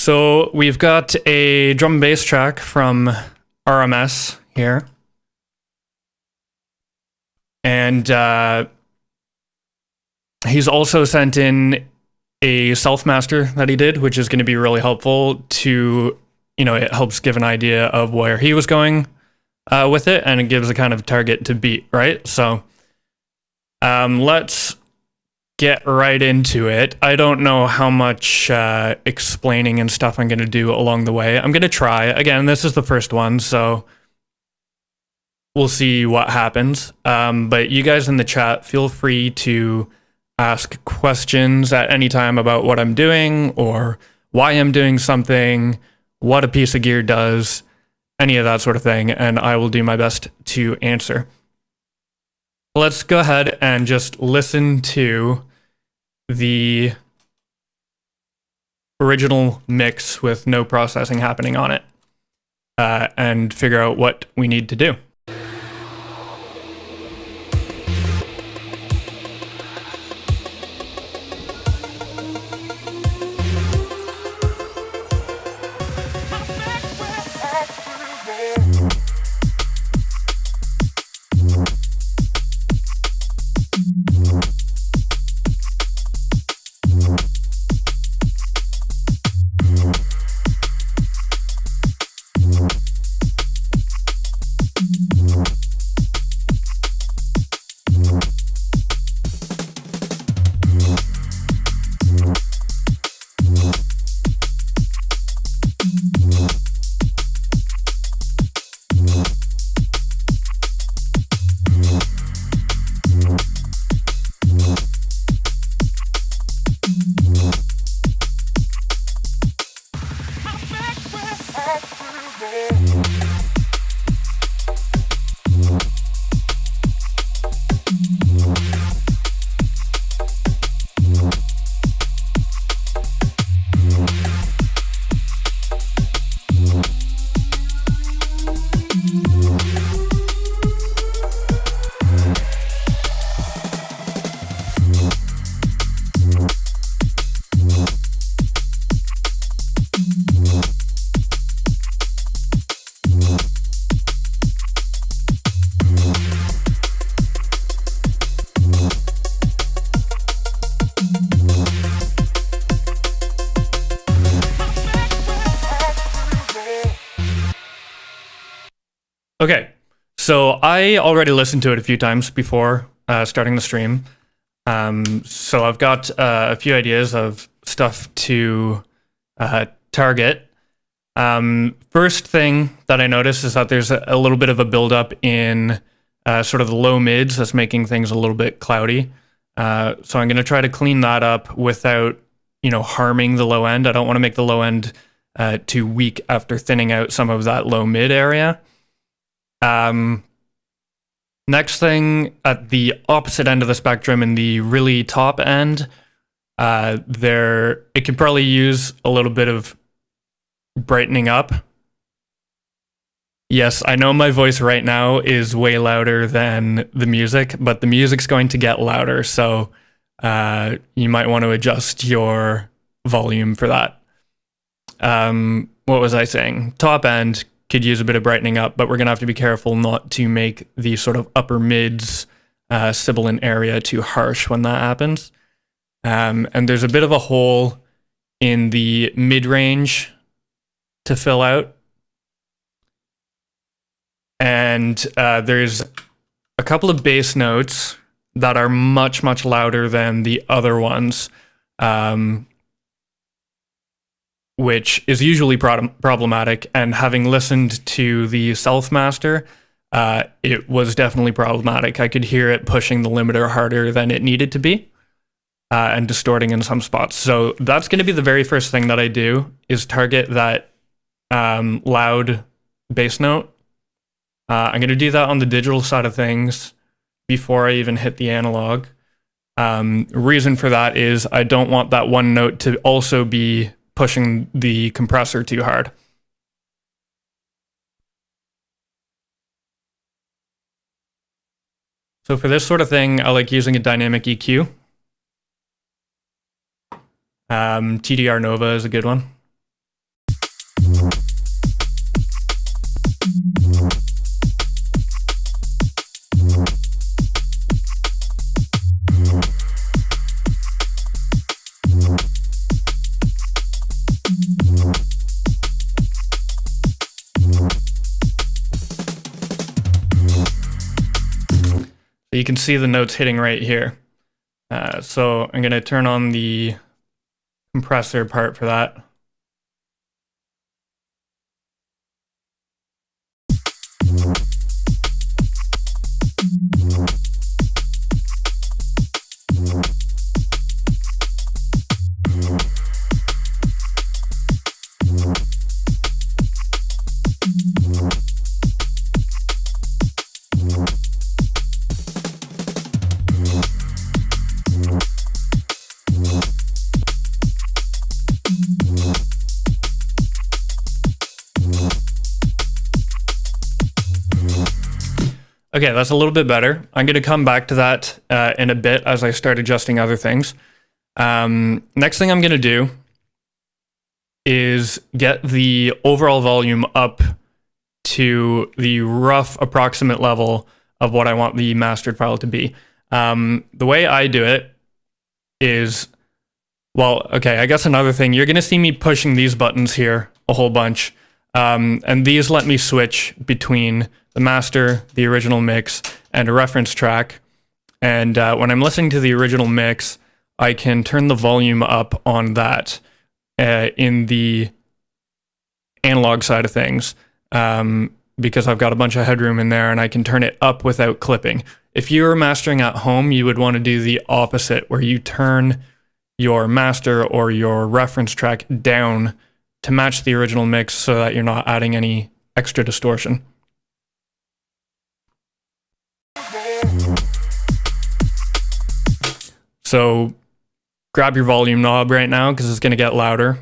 So we've got a drum and bass track from RMS here. And he's also sent in a self-master that he did, which is going to be really helpful to, it helps give an idea of where he was going with it, and it gives a kind of target to beat, right? So let's get right into it. I don't know how much explaining and stuff I'm going to do along the way. I'm going to try. Again, this is the first one, so we'll see what happens. But you guys in the chat, feel free to ask questions at any time about what I'm doing or why I'm doing something, what a piece of gear does, any of that sort of thing, and I will do my best to answer. Let's go ahead and just listen to the original mix with no processing happening on it, and figure out what we need to do. Okay, so I already listened to it a few times before starting the stream. So I've got a few ideas of stuff to target. First thing that I noticed is that there's a little bit of a buildup in sort of the low mids that's making things a little bit cloudy. So I'm going to try to clean that up without, harming the low end. I don't want to make the low end too weak after thinning out some of that low mid area. Next thing, at the opposite end of the spectrum, in the really top end, it could probably use a little bit of brightening up. Yes, I know my voice right now is way louder than the music, but the music's going to get louder, so you might want to adjust your volume for that. What was I saying? Top end could use a bit of brightening up, but we're going to have to be careful not to make the sort of upper mids sibilant area too harsh when that happens. And there's a bit of a hole in the mid-range to fill out. And there's a couple of bass notes that are much, much louder than the other ones, which is usually problematic. And having listened to the self-master, it was definitely problematic. I could hear it pushing the limiter harder than it needed to be, and distorting in some spots. So that's going to be the very first thing that I do, is target that loud bass note. I'm going to do that on the digital side of things before I even hit the analog. Reason for that is I don't want that one note to also be pushing the compressor too hard. So for this sort of thing, I like using a dynamic EQ. TDR Nova is a good one. But you can see the notes hitting right here. So I'm going to turn on the compressor part for that. Okay, that's a little bit better. I'm going to come back to that in a bit as I start adjusting other things. Next thing I'm going to do is get the overall volume up to the rough approximate level of what I want the mastered file to be. The way I do it is, well, okay, I guess another thing, you're going to see me pushing these buttons here a whole bunch. And these let me switch between the master, the original mix, and a reference track. And when I'm listening to the original mix, I can turn the volume up on that in the analog side of things, because I've got a bunch of headroom in there and I can turn it up without clipping. If you're mastering at home, you would want to do the opposite, where you turn your master or your reference track down to match the original mix so that you're not adding any extra distortion. So grab your volume knob right now because it's going to get louder.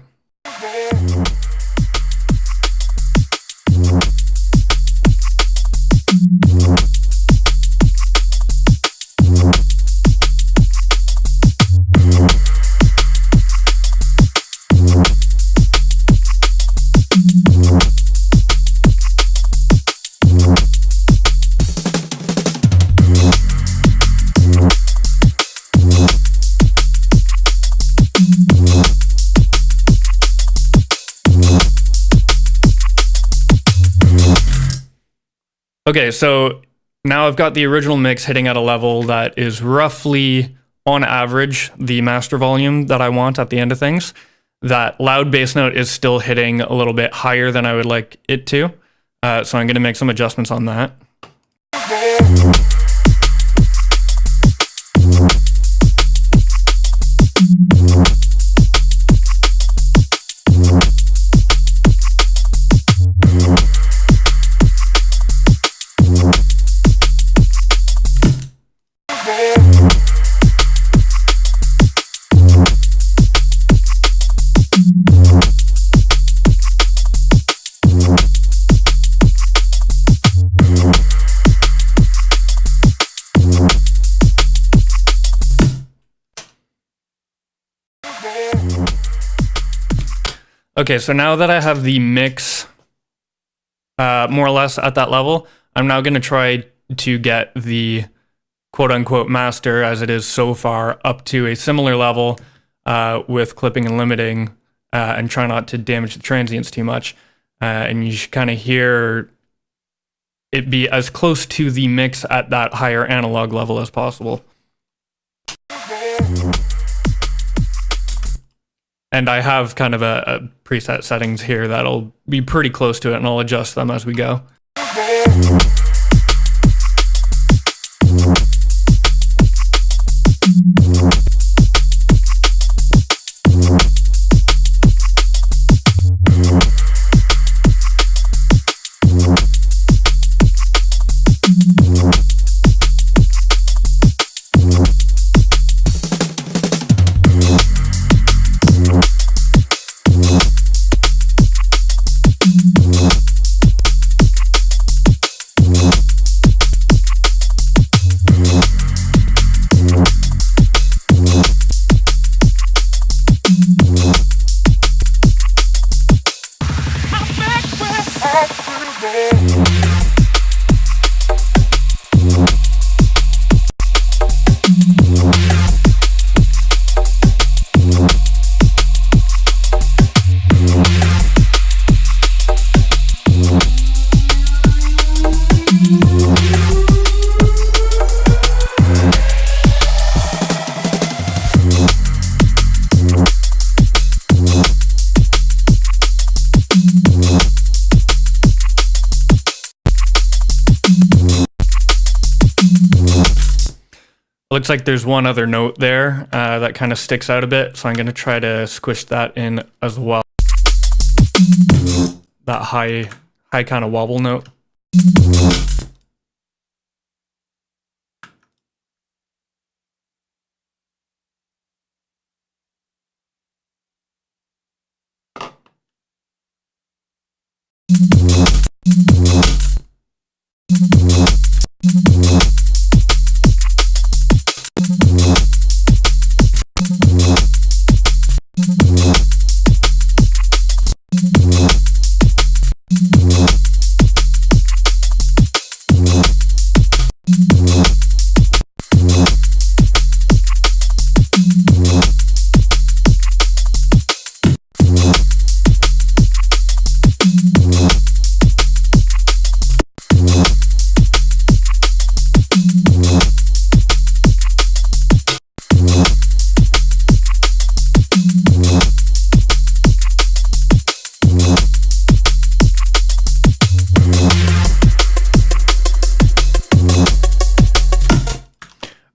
Okay, so now I've got the original mix hitting at a level that is roughly, on average, the master volume that I want at the end of things. That loud bass note is still hitting a little bit higher than I would like it to. So I'm going to make some adjustments on that. Okay, so now that I have the mix more or less at that level, I'm now going to try to get the quote-unquote master, as it is so far, up to a similar level with clipping and limiting, and try not to damage the transients too much. And you should kind of hear it be as close to the mix at that higher analog level as possible. And I have kind of a preset settings here that'll be pretty close to it, and I'll adjust them as we go. Looks like there's one other note there that kind of sticks out a bit, so I'm going to try to squish that in as well. That high kind of wobble note.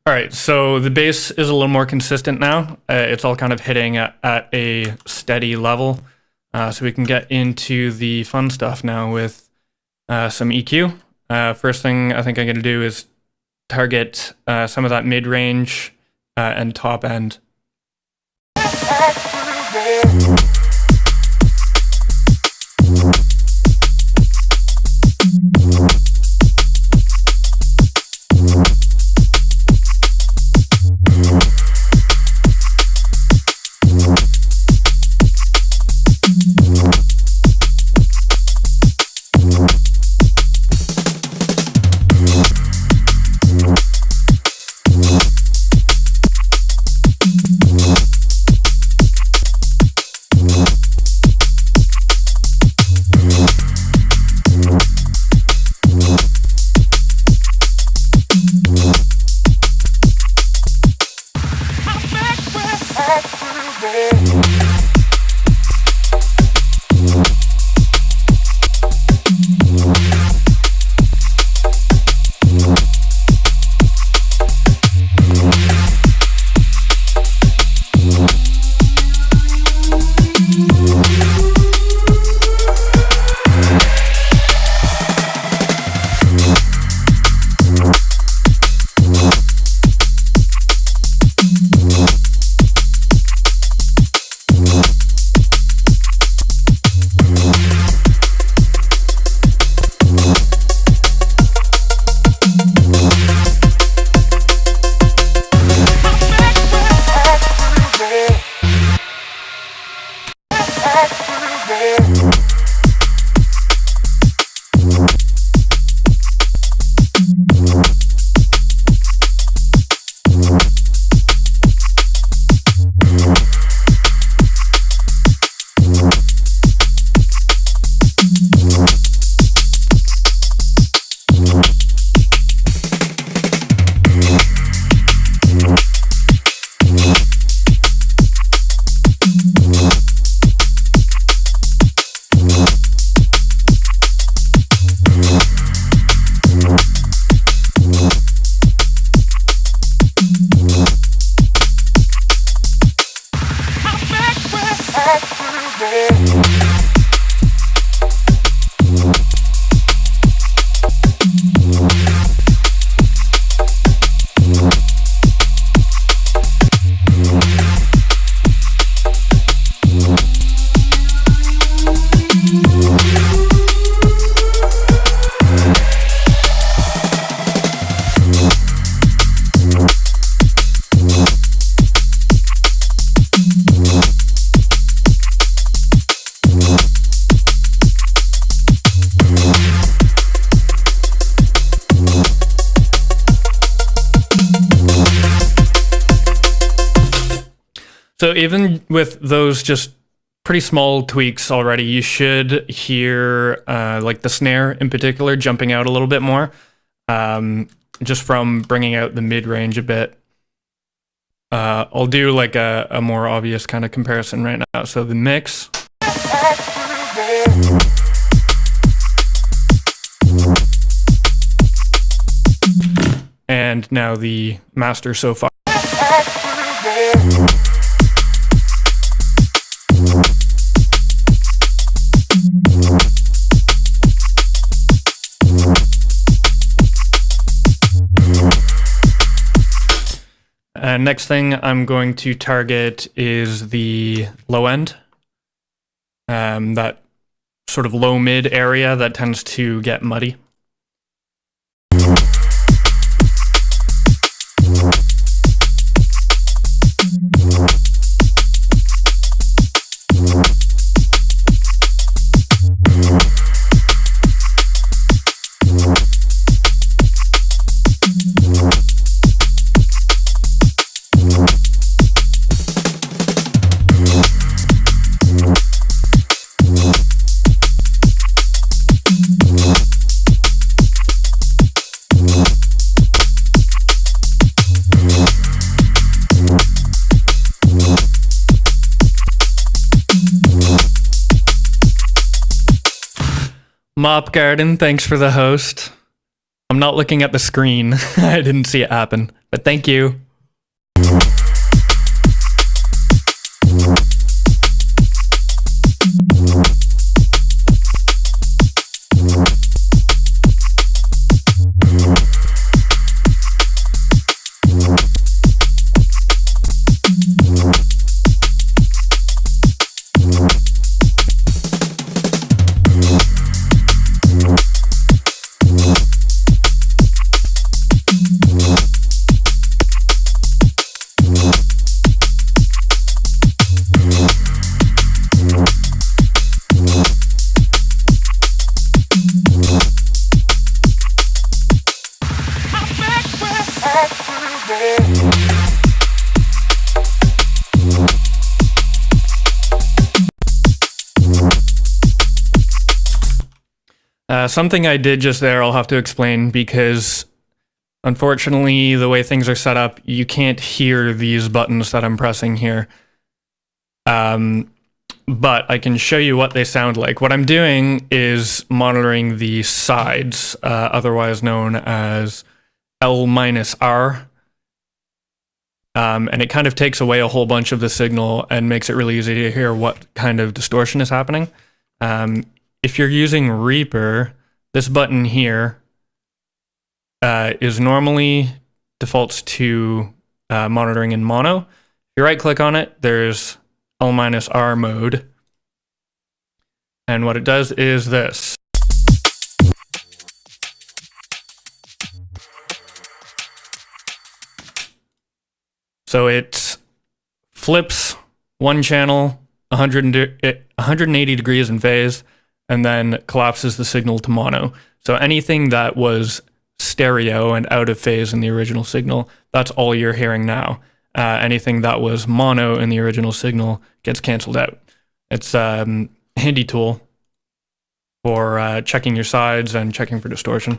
All right, so the bass is a little more consistent now. It's all kind of hitting at a steady level. So we can get into the fun stuff now with some EQ. First thing I think I'm going to do is target some of that mid-range and top end. So even with those just pretty small tweaks already, you should hear like the snare in particular jumping out a little bit more, just from bringing out the mid-range a bit. I'll do like a more obvious kind of comparison right now. So the mix. and now the master so far. Next thing I'm going to target is the low end, that sort of low mid area that tends to get muddy. Mop Garden, thanks for the host. I'm not looking at the screen. I didn't see it happen, but thank you. Something I did just there I'll have to explain, because unfortunately the way things are set up, you can't hear these buttons that I'm pressing here. But I can show you what they sound like. What I'm doing is monitoring the sides, otherwise known as L-R. And it kind of takes away a whole bunch of the signal and makes it really easy to hear what kind of distortion is happening. If you're using Reaper, this button here is normally defaults to monitoring in mono. If you right click on it, there's L-R mode. And what it does is this. So it flips one channel 180 degrees in phase, and then collapses the signal to mono. So anything that was stereo and out of phase in the original signal, that's all you're hearing now. Anything that was mono in the original signal gets canceled out. It's a handy tool for checking your sides and checking for distortion.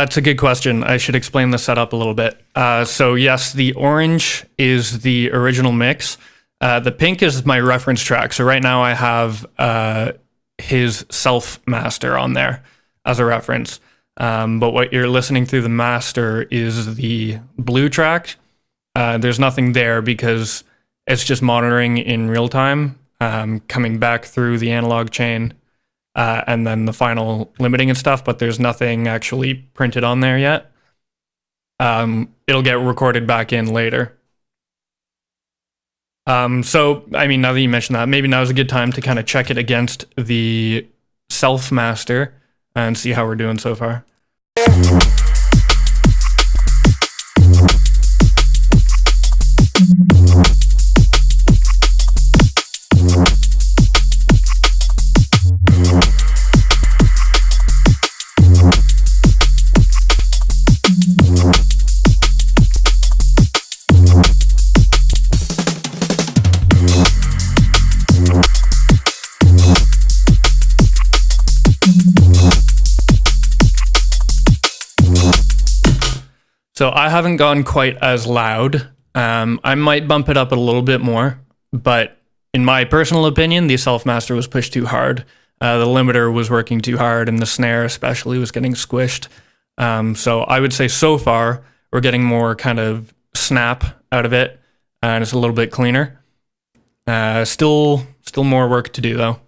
That's a good question. I should explain the setup a little bit. So yes, the orange is the original mix. The pink is my reference track. So right now I have his self master on there as a reference. But what you're listening through the master is the blue track. There's nothing there because it's just monitoring in real time, coming back through the analog chain, and then the final limiting and stuff, but there's nothing actually printed on there yet. It'll get recorded back in later. So, I mean, now that you mentioned that, maybe now is a good time to kind of check it against the self master and see how we're doing so far. So I haven't gone quite as loud. I might bump it up a little bit more, but in my personal opinion, the self master was pushed too hard. The limiter was working too hard, and the snare especially was getting squished. So I would say so far we're getting more kind of snap out of it, and it's a little bit cleaner. Still more work to do though.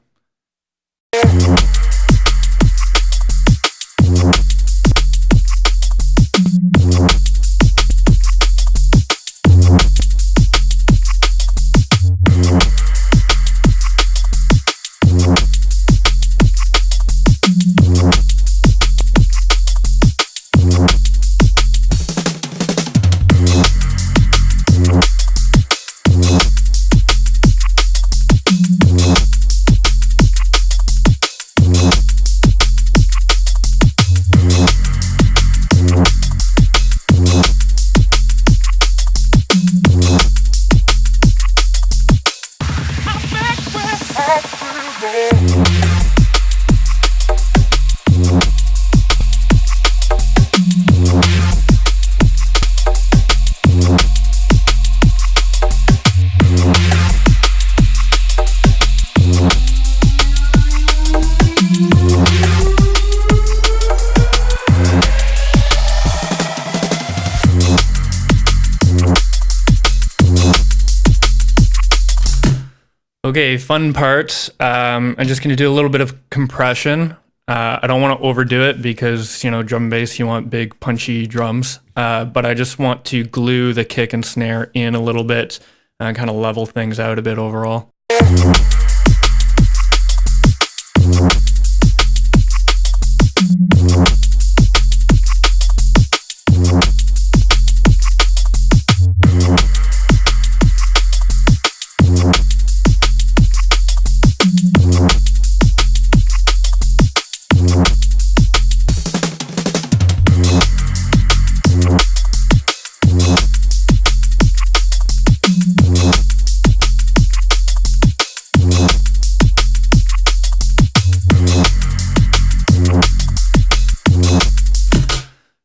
Okay, fun part. I'm just going to do a little bit of compression. I don't want to overdo it because, you know, drum and bass, you want big punchy drums. But I just want to glue the kick and snare in a little bit and kind of level things out a bit overall.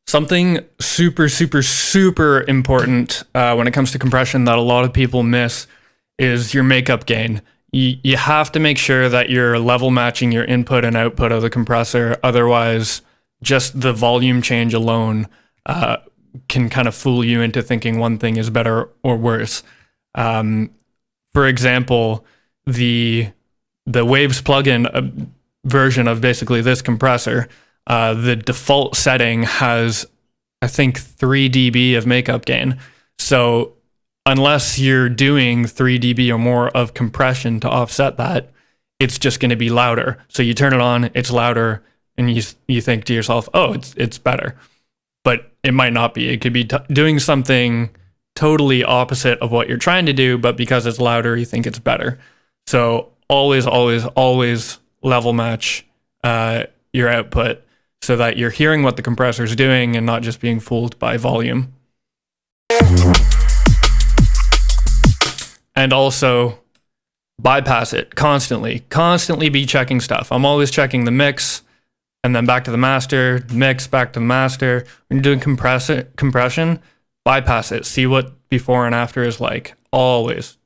Something super, super, super important when it comes to compression that a lot of people miss is your makeup gain. You have to make sure that you're level matching your input and output of the compressor. Otherwise, just the volume change alone can kind of fool you into thinking one thing is better or worse. For example, the Waves plugin version of basically this compressor, the default setting has, I think, 3 dB of makeup gain. So unless you're doing 3 dB or more of compression to offset that, it's just going to be louder. So you turn it on, it's louder, and you think to yourself, oh, it's better. But it might not be. It could be doing something totally opposite of what you're trying to do, but because it's louder, you think it's better. So always, always, always level match your output so that you're hearing what the compressor is doing and not just being fooled by volume. And also bypass it constantly be checking stuff. I'm always checking the mix and then back to the master, mix, back to the master. When you're doing compression, bypass it. See what before and after is like, always.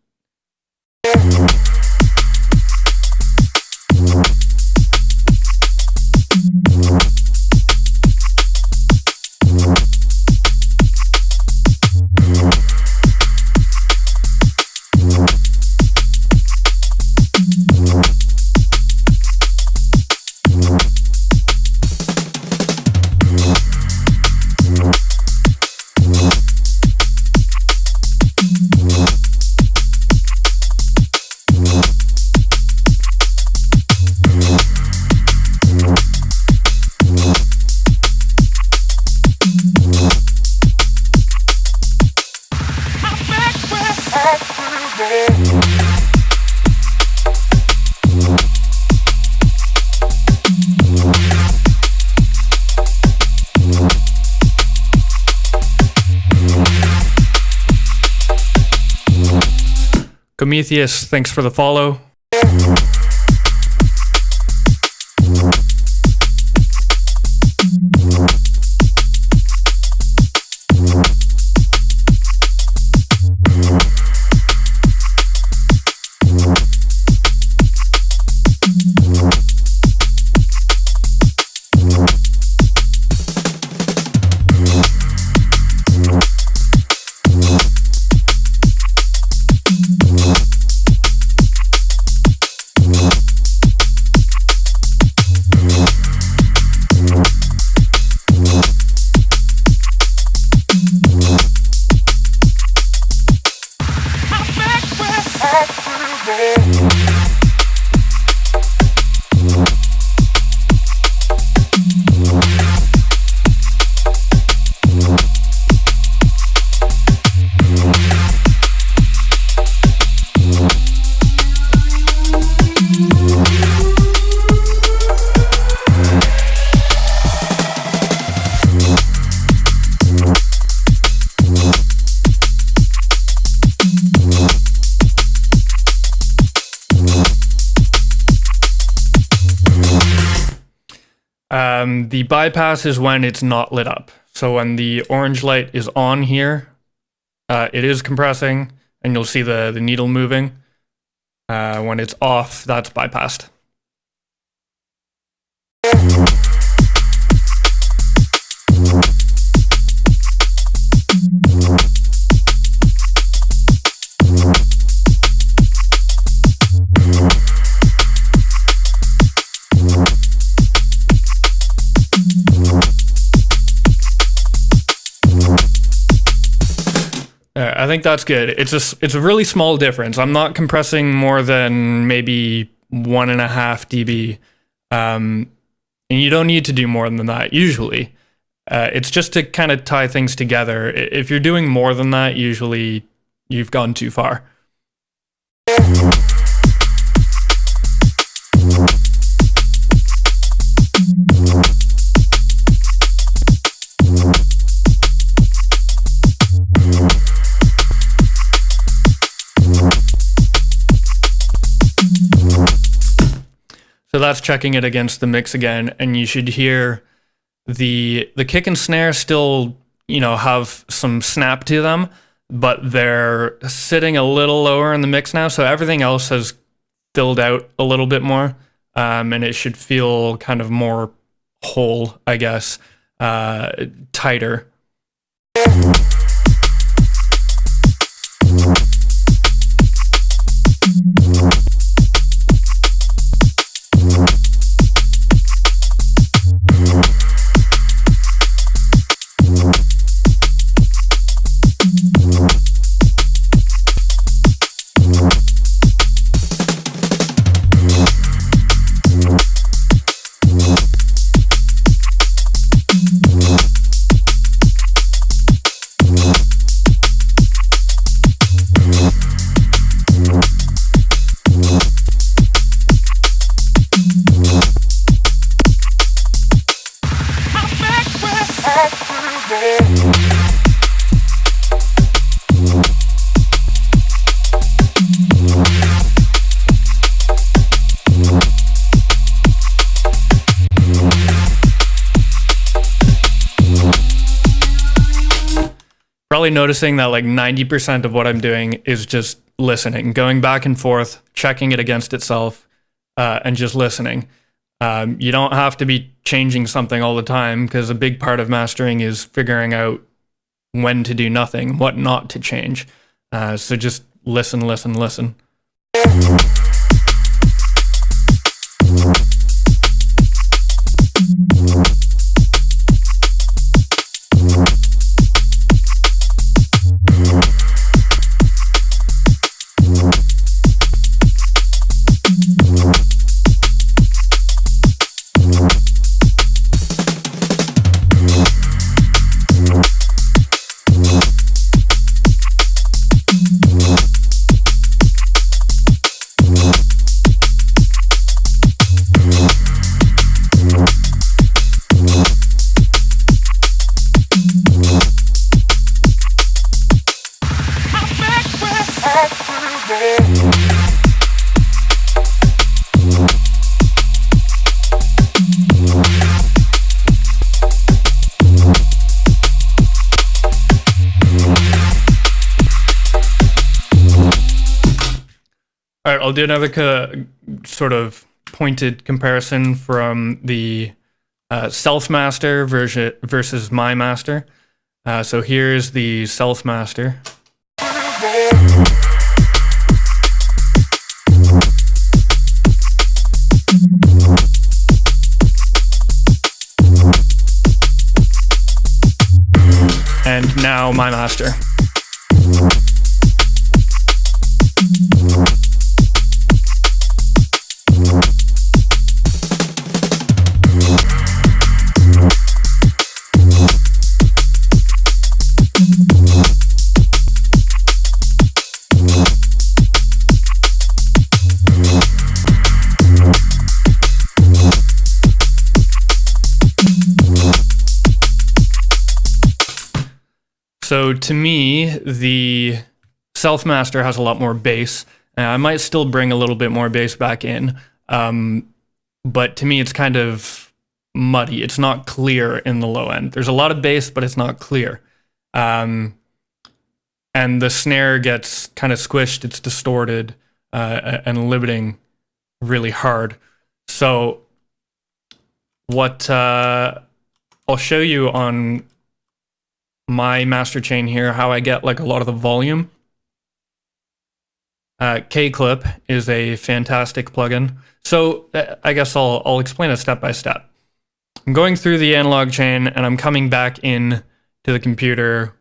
Prometheus, thanks for the follow. The bypass is when it's not lit up. So when the orange light is on here, it is compressing, and you'll see the needle moving. When it's off, that's bypassed. I think that's good. It's a really small difference. I'm not compressing more than maybe 1.5 dB. And you don't need to do more than that usually. It's just to kind of tie things together. If you're doing more than that, usually you've gone too far. So that's checking it against the mix again, and you should hear the kick and snare still, have some snap to them, but they're sitting a little lower in the mix now, so everything else has filled out a little bit more, and it should feel kind of more whole, I guess, tighter. probably noticing that like 90% of what I'm doing is just listening, going back and forth, checking it against itself, and just listening. You don't have to be changing something all the time, because a big part of mastering is figuring out when to do nothing, what not to change. So just listen, listen, listen. All right, I'll do another sort of pointed comparison from the self-master versus my master. So here's the self-master. And now my master. So to me, the self-master has a lot more bass. I might still bring a little bit more bass back in, but to me it's kind of muddy. It's not clear in the low end. There's a lot of bass, but it's not clear. And the snare gets kind of squished, it's distorted, and limiting really hard. So what I'll show you on my master chain here, how I get like a lot of the volume. K-Clip is a fantastic plugin. So I guess I'll explain it step by step. I'm going through the analog chain and I'm coming back in to the computer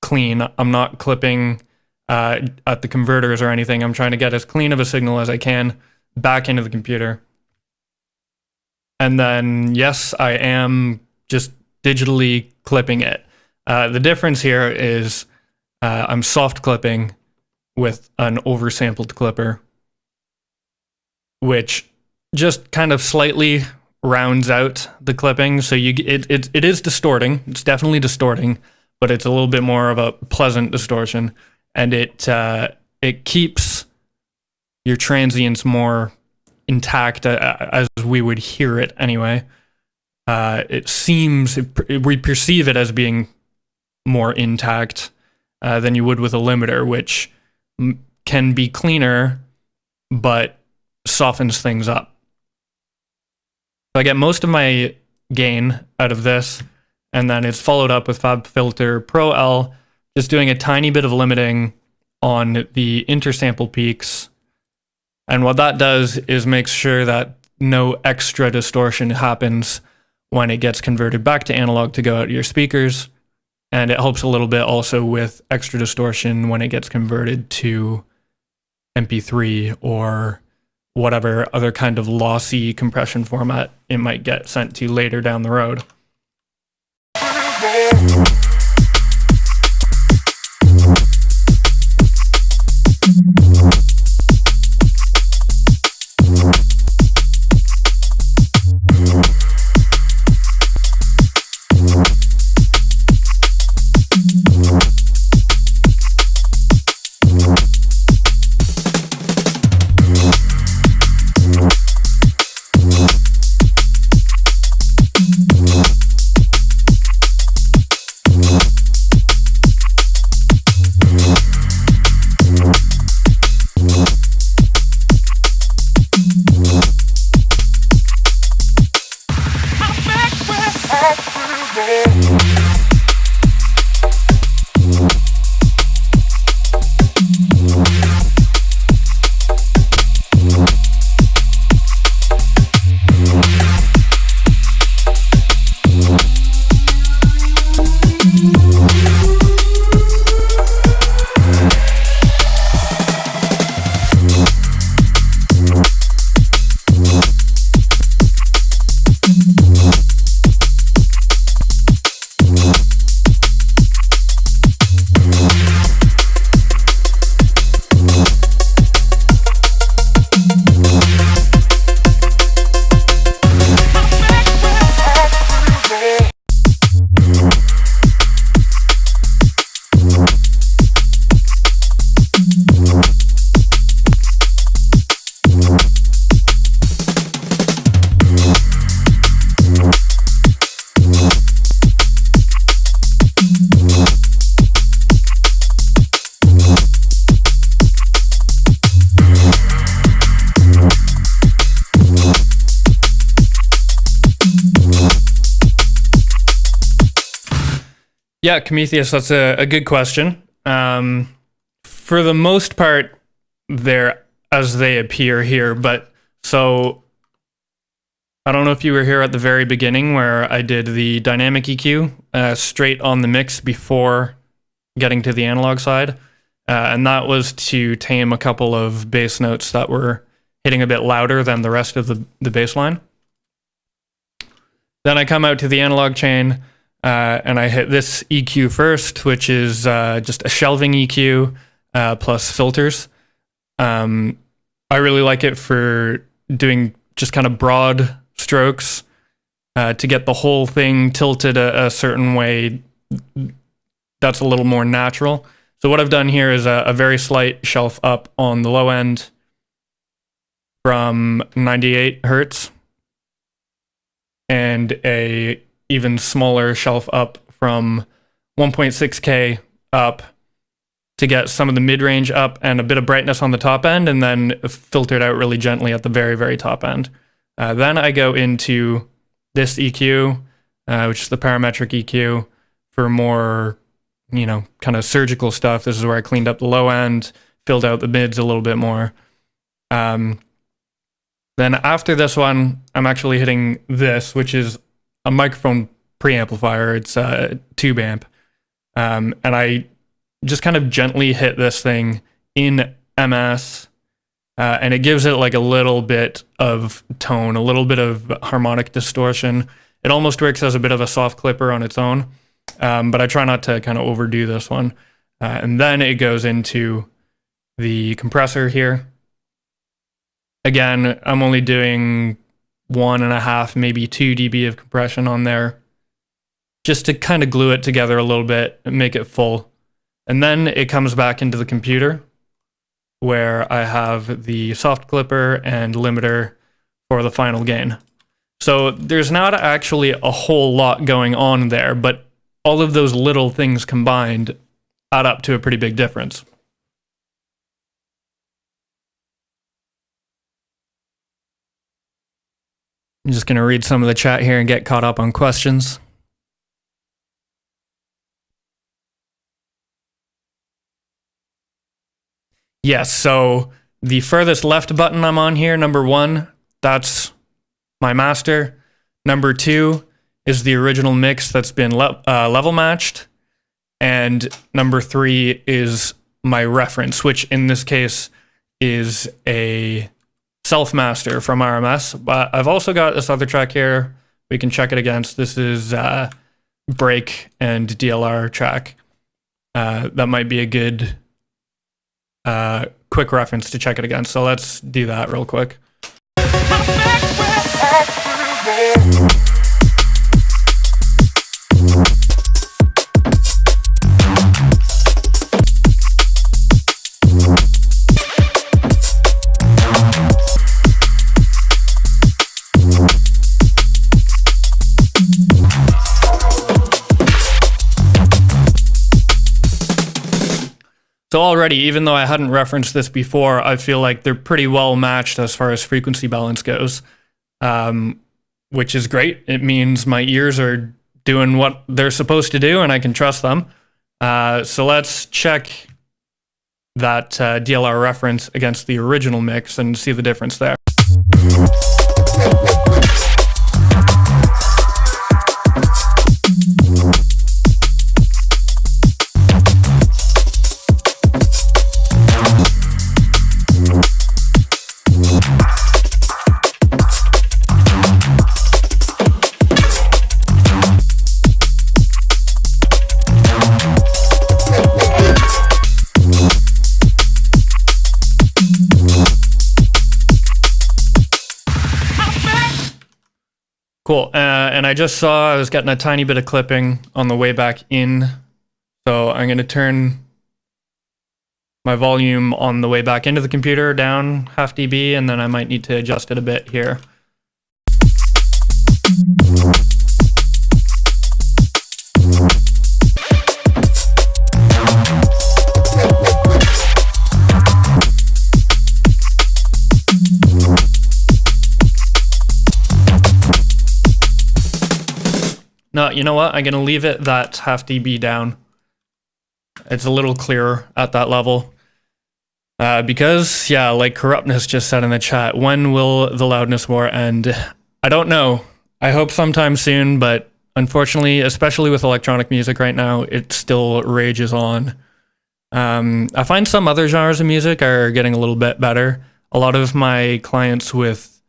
clean. I'm not clipping at the converters or anything. I'm trying to get as clean of a signal as I can back into the computer. And then, yes, I am just digitally clipping it. The difference here is I'm soft clipping with an oversampled clipper, which just kind of slightly rounds out the clipping. So it is distorting. It's definitely distorting, but it's a little bit more of a pleasant distortion, and it keeps your transients more intact as we would hear it anyway. It seems we perceive it as being more intact than you would with a limiter, which can be cleaner but softens things up. So I get most of my gain out of this, and then it's followed up with FabFilter Pro L, just doing a tiny bit of limiting on the intersample peaks. And what that does is makes sure that no extra distortion happens when it gets converted back to analog to go out to your speakers. And it helps a little bit also with extra distortion when it gets converted to MP3 or whatever other kind of lossy compression format it might get sent to later down the road. Yeah, Prometheus, that's a good question. For the most part, they're as they appear here, but so I don't know if you were here at the very beginning where I did the dynamic EQ straight on the mix before getting to the analog side. And that was to tame a couple of bass notes that were hitting a bit louder than the rest of the bass line. Then I come out to the analog chain and I hit this EQ first, which is just a shelving EQ plus filters. I really like it for doing just kind of broad strokes to get the whole thing tilted a certain way that's a little more natural. So what I've done here is a very slight shelf up on the low end from 98 hertz and a even smaller shelf up from 1.6K up to get some of the mid-range up and a bit of brightness on the top end, and then filtered out really gently at the very, very top end. Then I go into this EQ, which is the parametric EQ for more, kind of surgical stuff. This is where I cleaned up the low end, filled out the mids a little bit more. Then after this one, I'm actually hitting this, which is a microphone preamplifier. It's a tube amp. And I just kind of gently hit this thing in MS, and it gives it like a little bit of tone, a little bit of harmonic distortion. It almost works as a bit of a soft clipper on its own, but I try not to kind of overdo this one. And then it goes into the compressor here. Again, I'm only doing 1.5, maybe 2 dB of compression on there, just to kind of glue it together a little bit and make it full. And then it comes back into the computer where I have the soft clipper and limiter for the final gain. So there's not actually a whole lot going on there, but all of those little things combined add up to a pretty big difference. I'm just going to read some of the chat here and get caught up on questions. Yes, so the furthest left button I'm on here, number 1, that's my master. Number 2 is the original mix that's been level matched. And number 3 is my reference, which in this case is a self-master from RMS. But I've also got this other track here we can check it against. This is break and DLR track. That might be a good quick reference to check it against. So let's do that real quick. So already, even though I hadn't referenced this before, I feel like they're pretty well matched as far as frequency balance goes, which is great. It means my ears are doing what they're supposed to do and I can trust them. So let's check that DLR reference against the original mix and see the difference there. Cool, and I just saw I was getting a tiny bit of clipping on the way back in, so I'm going to turn my volume on the way back into the computer down 0.5 dB, and then I might need to adjust it a bit here. you know what? I'm going to leave it that half dB down. It's a little clearer at that level. Because, yeah, like Corruptness just said in the chat, when will the loudness war end? I don't know. I hope sometime soon, but unfortunately, especially with electronic music right now, it still rages on. I find some other genres of music are getting a little bit better. A lot of my clients with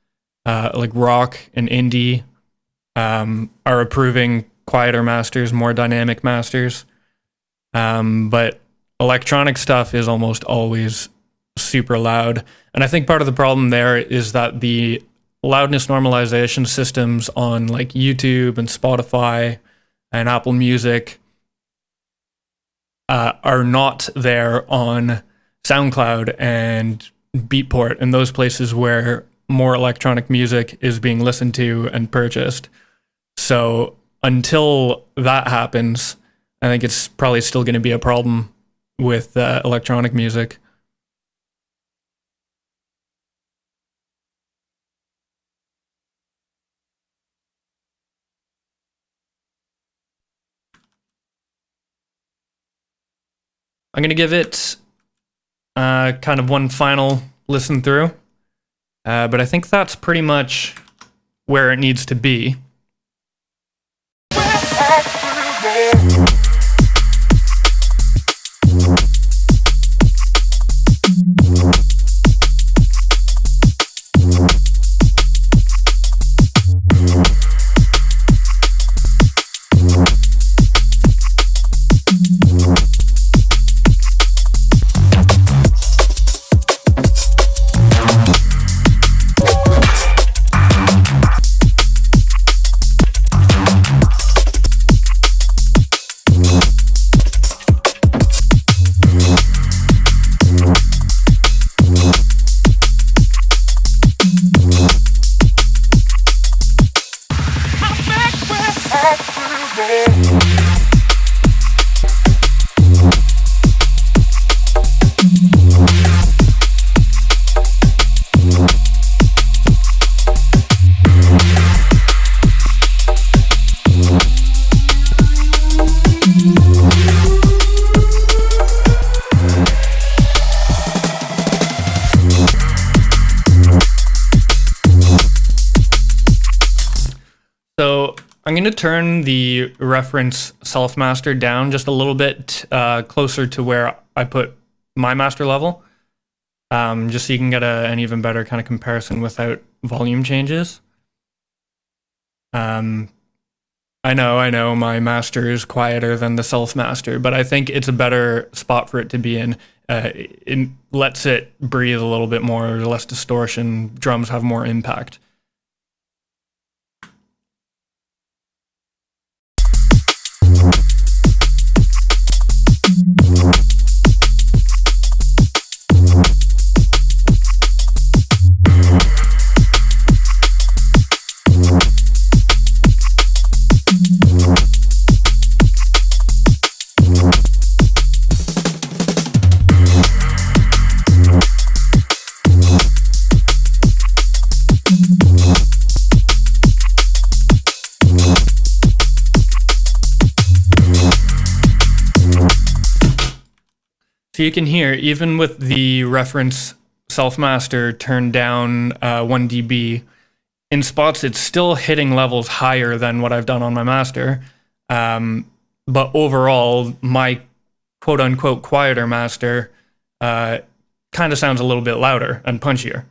like rock and indie are approving quieter masters, more dynamic masters. But electronic stuff is almost always super loud. And I think part of the problem there is that the loudness normalization systems on like YouTube and Spotify and Apple Music are not there on SoundCloud and Beatport and those places where more electronic music is being listened to and purchased. So until that happens, I think it's probably still going to be a problem with electronic music. I'm going to give it kind of one final listen through, but I think that's pretty much where it needs to be. So I'm going to turn the reference self-master down just a little bit closer to where I put my master level, just so you can get an even better kind of comparison without volume changes. I know my master is quieter than the self-master, but I think it's a better spot for it to be in. It lets it breathe a little bit more, less distortion, drums have more impact. So you can hear, even with the reference self-master turned down 1 dB, in spots it's still hitting levels higher than what I've done on my master. But overall, my quote-unquote quieter master kind of sounds a little bit louder and punchier.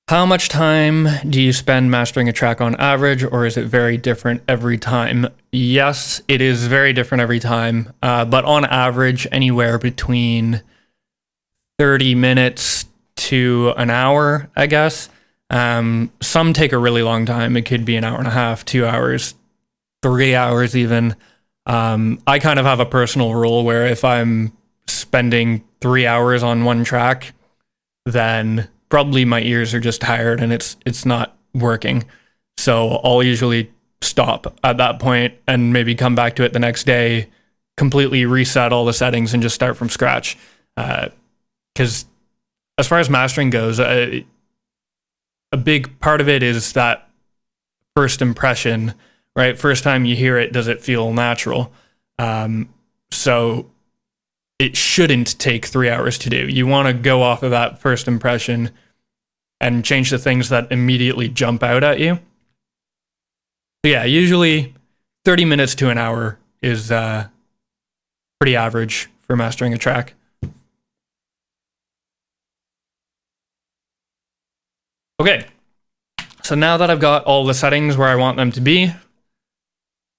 How much time do you spend mastering a track on average, or is it very different every time? Yes, it is very different every time, but on average, anywhere between 30 minutes to an hour, I guess. Some take a really long time. It could be an hour and a half, 2 hours, 3 hours even. I kind of have a personal rule where if I'm spending 3 hours on one track, then probably my ears are just tired and it's not working. So I'll usually stop at that point and maybe come back to it the next day, completely reset all the settings and just start from scratch. Because as far as mastering goes, a big part of it is that first impression, right? First time you hear it, does it feel natural? So it shouldn't take 3 hours to do. You want to go off of that first impression and change the things that immediately jump out at you. So yeah, usually 30 minutes to an hour is pretty average for mastering a track. Okay, so now that I've got all the settings where I want them to be,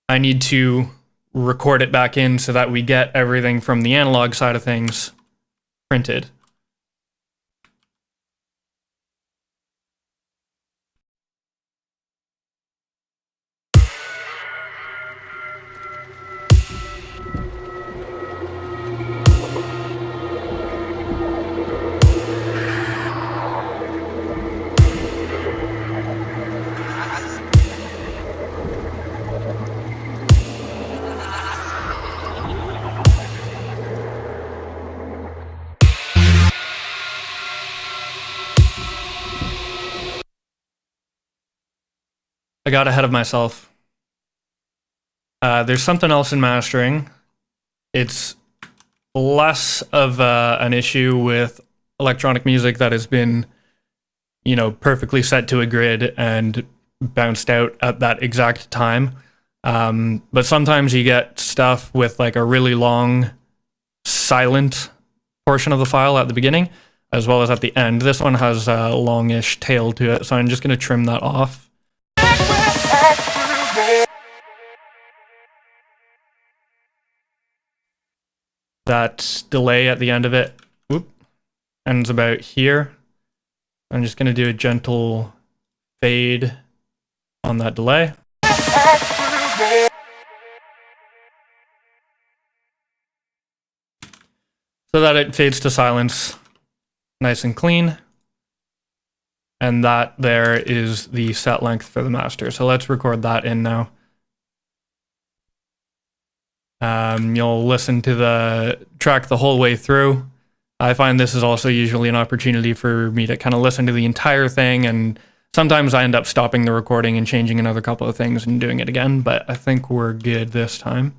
I need to record it back in so that we get everything from the analog side of things printed. I got ahead of myself. There's something else in mastering. It's less of an issue with electronic music that has been, perfectly set to a grid and bounced out at that exact time. But sometimes you get stuff with like a really long, silent portion of the file at the beginning, as well as at the end. This one has a longish tail to it, so I'm just going to trim that off. That delay at the end of it ends about here. I'm just going to do a gentle fade on that delay. So that it fades to silence nice and clean. And that there is the set length for the master. So let's record that in now. You'll listen to the track the whole way through. I find this is also usually an opportunity for me to kind of listen to the entire thing, and sometimes I end up stopping the recording and changing another couple of things and doing it again, but I think we're good this time.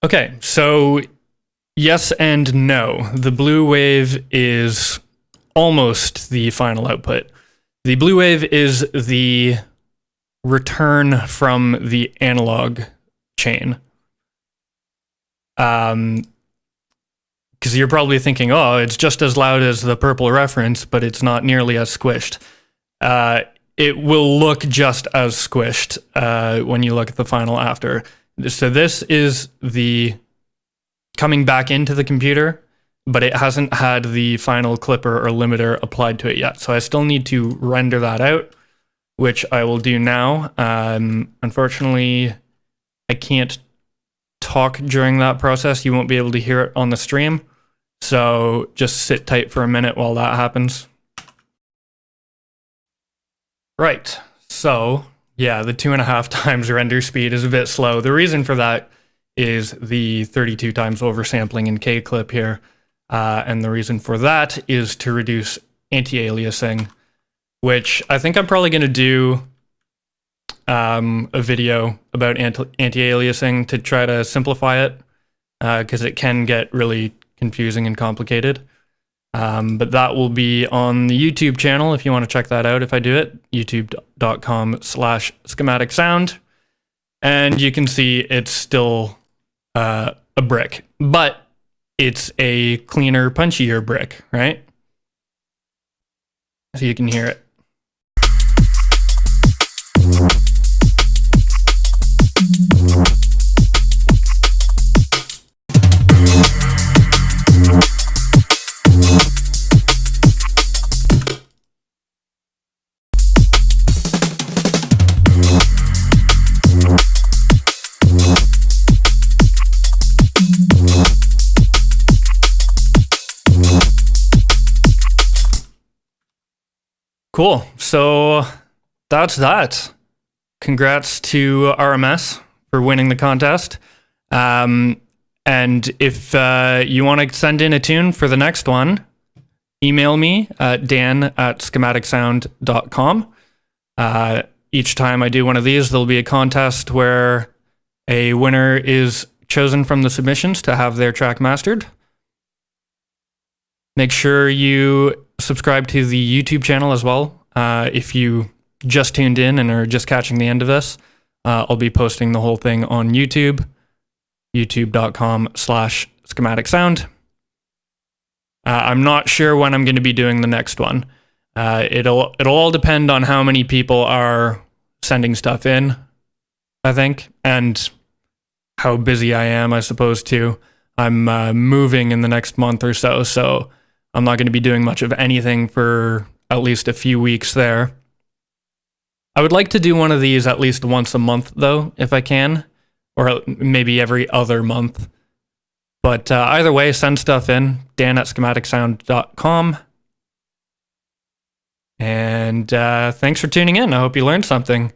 Okay, so yes and no. The blue wave is almost the final output. The blue wave is the return from the analog chain. Because you're probably thinking, oh, it's just as loud as the purple reference, but it's not nearly as squished. It will look just as squished when you look at the final after. So this is the coming back into the computer, but it hasn't had the final clipper or limiter applied to it yet. So I still need to render that out, which I will do now. Unfortunately, I can't talk during that process. You won't be able to hear it on the stream. So just sit tight for a minute while that happens. Right, so yeah, the 2.5 times render speed is a bit slow. The reason for that is the 32 times oversampling in K-clip here. And the reason for that is to reduce anti-aliasing, which I think I'm probably going to do a video about anti-aliasing to try to simplify it, because it can get really confusing and complicated. But that will be on the YouTube channel if you want to check that out if I do it, youtube.com/schematic sound. And you can see it's still a brick, but it's a cleaner, punchier brick, right? So you can hear it. Cool. So that's that. Congrats to RMS for winning the contest. And if you want to send in a tune for the next one, email me at dan@schematicsound.com. Each time I do one of these, there'll be a contest where a winner is chosen from the submissions to have their track mastered. Make sure you subscribe to the YouTube channel as well. If you just tuned in and are just catching the end of this, I'll be posting the whole thing on YouTube, youtube.com/schematic sound. I'm not sure when I'm going to be doing the next one. It'll all depend on how many people are sending stuff in, I think, and how busy I am, I suppose, too. I'm moving in the next month or so, so I'm not going to be doing much of anything for at least a few weeks there. I would like to do one of these at least once a month, though, if I can, or maybe every other month. But either way, send stuff in, dan@schematicsound.com. And thanks for tuning in. I hope you learned something.